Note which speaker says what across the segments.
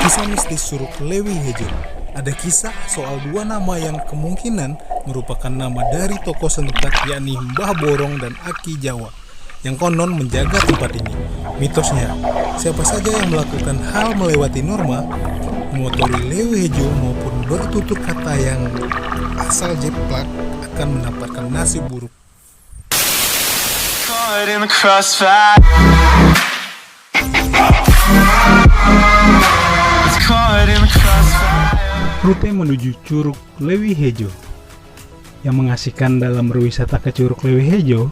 Speaker 1: Kisah mistis Curug Lewi Hejo. Ada kisah soal dua nama yang kemungkinan merupakan nama dari tokoh setempat, yakni Mbah Borong dan Aki Jawa, yang konon menjaga tempat ini. Mitosnya, siapa saja yang melakukan hal melewati norma, mengotori Lewi Hejo maupun bertutur kata yang asal jeplak akan mendapatkan nasib buruk.
Speaker 2: Caught in the crossfire. It's caught in the crossfire.
Speaker 1: Rute menuju Curug Lewi Hejo. Yang mengasihkan dalam berwisata ke Curug Lewi Hejo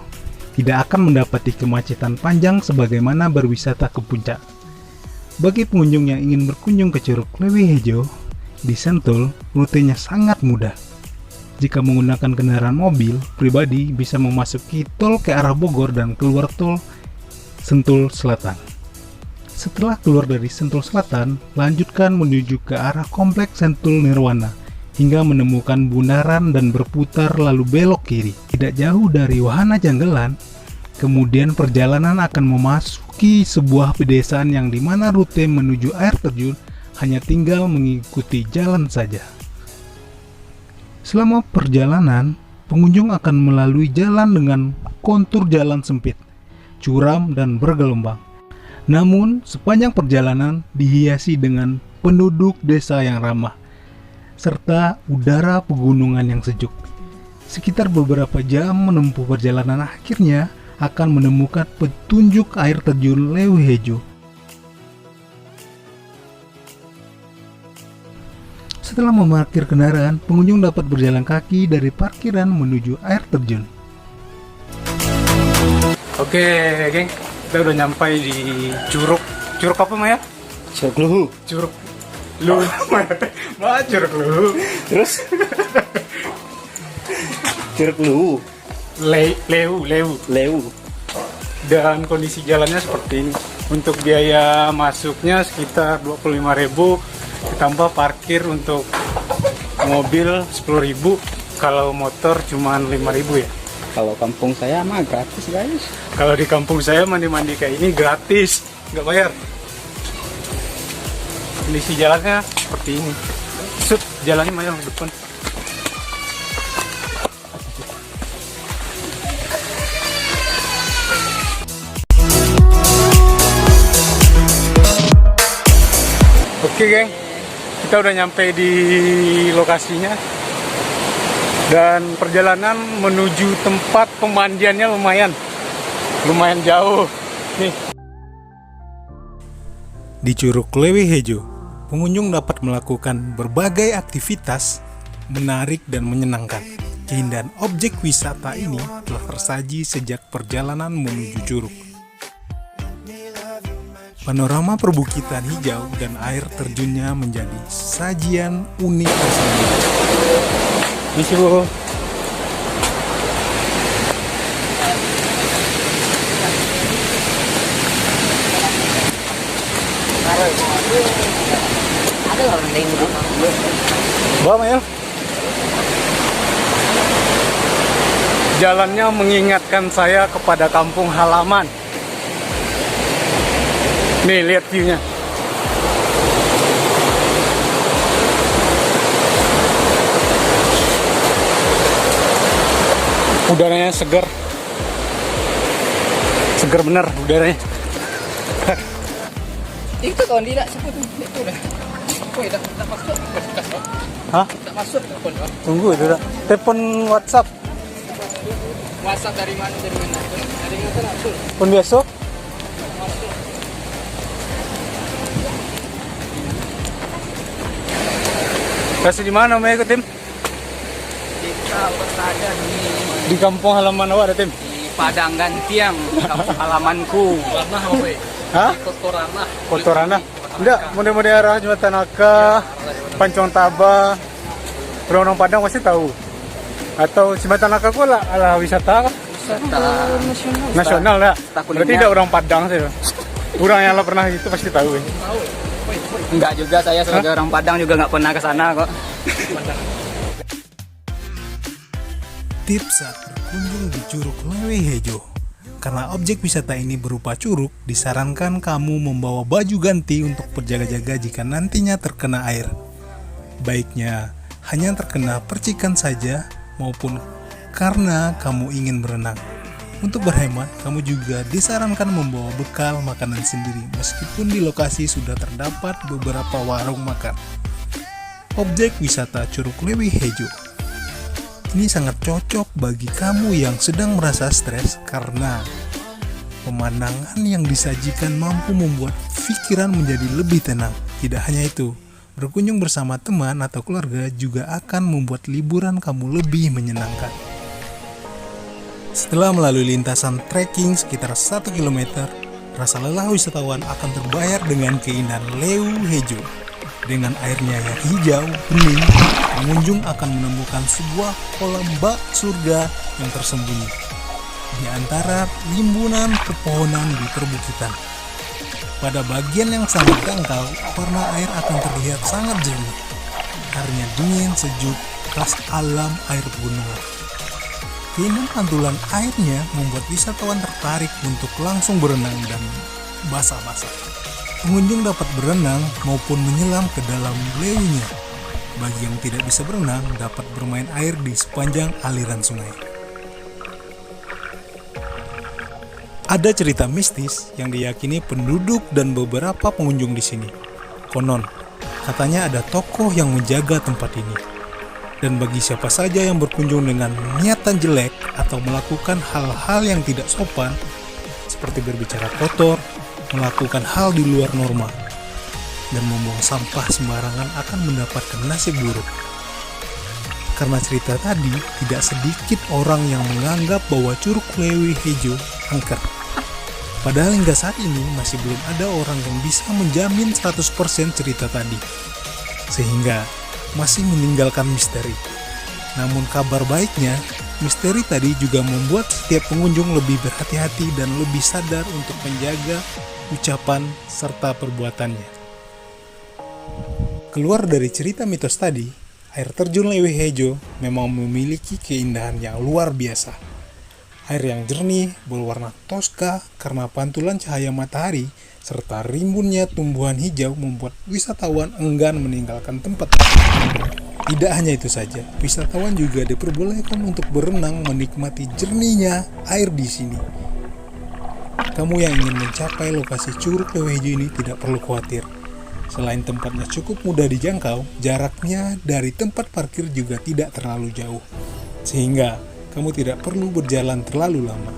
Speaker 1: tidak akan mendapati kemacetan panjang sebagaimana berwisata ke puncak. Bagi pengunjung yang ingin berkunjung ke Curug Lewi Hejo di Sentul, rutenya sangat mudah. Jika menggunakan kendaraan mobil pribadi, bisa memasuki tol ke arah Bogor dan keluar tol Sentul Selatan. Setelah keluar dari Sentul Selatan, lanjutkan menuju ke arah Kompleks Sentul Nirwana hingga menemukan bundaran dan berputar lalu belok kiri. Tidak jauh dari Wahana Janggelan, kemudian perjalanan akan memasuki sebuah pedesaan yang dimana rute menuju air terjun hanya tinggal mengikuti jalan saja. Selama perjalanan, pengunjung akan melalui jalan dengan kontur jalan sempit, curam dan bergelombang. Namun, sepanjang perjalanan dihiasi dengan penduduk desa yang ramah, serta udara pegunungan yang sejuk. Sekitar beberapa jam menempuh perjalanan, akhirnya akan menemukan petunjuk air terjun Lewi Hejo. Setelah memarkir kendaraan, pengunjung dapat berjalan kaki dari parkiran menuju air terjun.
Speaker 3: Oke, geng, kita udah nyampai di Curug. Curug apa, Maya?
Speaker 4: Curug Luhu.
Speaker 3: Curug Luhu. Mah, Curug Luhu.
Speaker 4: Terus? Curug Luhu.
Speaker 3: Lewu. Dan kondisi jalannya seperti ini. Untuk biaya masuknya sekitar 25.000, ditambah parkir untuk mobil 10.000, kalau motor cuma 5.000 ya.
Speaker 4: Kalau kampung saya mah gratis, guys.
Speaker 3: Kalau di kampung saya mandi-mandi kayak ini gratis, nggak bayar. Kondisi jalannya seperti ini. Jalannya malah ke depan. Oke, geng, kita udah nyampe di lokasinya. Dan perjalanan menuju tempat pemandiannya lumayan jauh nih.
Speaker 1: Di Curug Lewi Hejo, pengunjung dapat melakukan berbagai aktivitas menarik dan menyenangkan. Keindahan objek wisata ini telah tersaji sejak perjalanan menuju curug. Panorama perbukitan hijau dan air terjunnya menjadi sajian unik tersendiri.
Speaker 3: Misi, Bu. Bawa, Mel. Jalannya mengingatkan saya kepada kampung halaman. Nih, lihat view-nya. Udaranya segar bener udaranya.
Speaker 4: Itu kawan tidak sebut itu dah. Kau dah masuk podcast.
Speaker 3: Hah?
Speaker 4: Tak masuk telepon.
Speaker 3: Tunggu itu dah. Telepon WhatsApp.
Speaker 4: WhatsApp dari mana? Dari mana masuk?
Speaker 3: Pun biasa. Kasih di mana mau ikut, Tim?
Speaker 4: Kita berada
Speaker 3: Di kampung halaman awak ada, Tim?
Speaker 4: di Padang Gantiang, kampung halamanku. Ranah apa?
Speaker 3: Hah?
Speaker 4: Kotorana.
Speaker 3: Kotorana? Enggak, model-model arah Jembatan Naka, Pancong Taba, orang-orang Padang pasti tahu. Atau Jembatan Naka kok lah, ala wisata kah?
Speaker 4: Wisata
Speaker 3: Nasional lah.
Speaker 4: kuliner.
Speaker 3: Berarti tidak orang Padang sih. Orang yang lah pernah itu pasti tahu.
Speaker 4: Enggak juga, saya sebagai orang Padang juga nggak pernah ke sana kok.
Speaker 1: Tips saat berkunjung di Curug Lewi Hejo: Karena objek wisata ini berupa curug, disarankan kamu membawa baju ganti untuk berjaga-jaga jika nantinya terkena air. Baiknya hanya terkena percikan saja maupun karena kamu ingin berenang. Untuk berhemat, kamu juga disarankan membawa bekal makanan sendiri meskipun di lokasi sudah terdapat beberapa warung makan. Objek wisata Curug Lewi Hejo ini sangat cocok bagi kamu yang sedang merasa stres karena pemandangan yang disajikan mampu membuat pikiran menjadi lebih tenang. Tidak hanya itu, berkunjung bersama teman atau keluarga juga akan membuat liburan kamu lebih menyenangkan. Setelah melalui lintasan trekking sekitar 1 km, rasa lelah wisatawan akan terbayar dengan keindahan Lewi Hejo. Dengan airnya yang hijau, bening, pengunjung akan menemukan sebuah kolam bak surga yang tersembunyi di antara rimbunan pepohonan di perbukitan. Pada bagian yang sangat dangkal, warna air akan terlihat sangat jernih. Airnya dingin, sejuk, khas alam air pegunungan. Keindahan pantulan airnya membuat wisatawan tertarik untuk langsung berenang dan basah-basah. Pengunjung dapat berenang maupun menyelam ke dalam lewinya. Bagi yang tidak bisa berenang, dapat bermain air di sepanjang aliran sungai. Ada cerita mistis yang diyakini penduduk dan beberapa pengunjung di sini. Konon, katanya ada tokoh yang menjaga tempat ini. Dan bagi siapa saja yang berkunjung dengan niatan jelek atau melakukan hal-hal yang tidak sopan, seperti berbicara kotor, melakukan hal di luar norma, dan membuang sampah sembarangan akan mendapatkan nasib buruk. Karena cerita tadi, tidak sedikit orang yang menganggap bahwa Curug Lewi Hejo angker. Padahal hingga saat ini masih belum ada orang yang bisa menjamin 100% cerita tadi, sehingga masih meninggalkan misteri. Namun kabar baiknya, misteri tadi juga membuat setiap pengunjung lebih berhati-hati dan lebih sadar untuk menjaga ucapan serta perbuatannya. Keluar dari cerita mitos tadi, air terjun Lewi Hejo memang memiliki keindahan yang luar biasa. Air yang jernih, berwarna toska karena pantulan cahaya matahari, serta rimbunnya tumbuhan hijau membuat wisatawan enggan meninggalkan tempat. Tidak hanya itu saja, wisatawan juga diperbolehkan untuk berenang menikmati jernihnya air di sini. Kamu yang ingin mencapai lokasi Curug Lewi Hejo ini tidak perlu khawatir. Selain tempatnya cukup mudah dijangkau, jaraknya dari tempat parkir juga tidak terlalu jauh, sehingga kamu tidak perlu berjalan terlalu lama.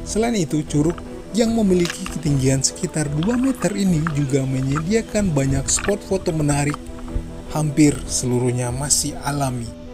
Speaker 1: Selain itu, curug yang memiliki ketinggian sekitar 2 meter ini juga menyediakan banyak spot foto menarik. Hampir seluruhnya masih alami.